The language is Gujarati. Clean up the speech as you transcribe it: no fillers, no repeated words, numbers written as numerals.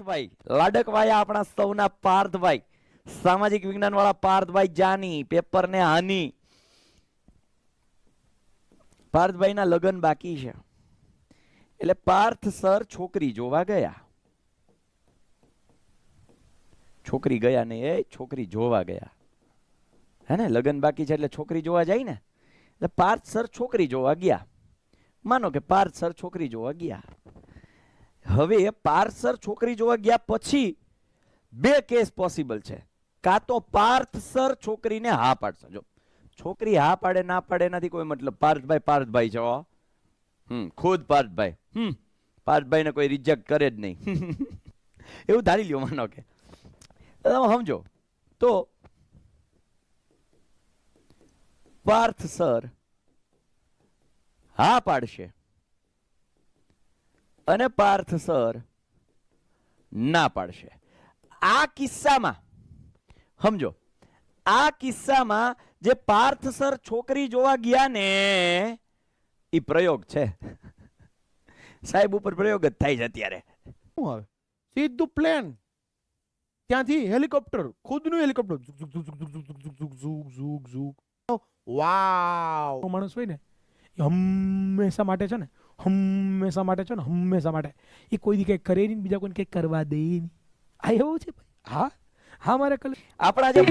પાર્થભાઈ લાડકવાયા, આપણા સૌના પાર્થભાઈ, સામાજિક વિજ્ઞાન વાળા પાર્થભાઈ જાની, પેપર ને હાની. પાર્થભાઈ ના લગ્ન બાકી છે એટલે પાર્થ સર છોકરી જોવા ગયા. છોકરી ગયા ને એ છોકરી જોવા ગયા, હે ને? લગ્ન બાકી છે એટલે છોકરી જોવા જાય ને. એટલે પાર્થ સર છોકરી જોવા ગયા. માનો કે પાર્થ સર છોકરી જોવા ગયા. હવે પાર્થ સર છોકરી જોવા ગયા પછી બે કેસ પોસિબલ છે. કાં તો પાર્થ સર છોકરીને હા પાડશે. જો છોકરી હા પાડે ના પાડે નથી કોઈ મતલબ. પાર્થભાઈ છે, ખુદ પાર્થભાઈ. પાર્થભાઈ ને કોઈ રિજેક્ટ કરે જ નહીં. એવું ધારી લ્યો. માનો કે સમજો તો પાર્થ સર હા પાડશે અને પાર્થ સર ના પાડશે. આ કિસ્સામાં સમજો, આ કિસ્સામાં જે પાર્થ સર છોકરી જોવા ગયા ને એ પ્રયોગ છે. સાહેબ ઉપર પ્રયોગ જ થાય છે અત્યારે. શું આવે? સીધું પ્લેન, ત્યાંથી હેલિકોપ્ટર, ખુદનું હેલિકોપ્ટર. વાવ! માણસ હોય ને એ હંમેશા માટે છે ને, હંમેશા માટે એ કોઈ દી કંઈક કરે નહીં, બીજા કોઈને કંઈક કરવા દે નહીં. આ એવું છે ભાઈ. હા મારે આપણા જે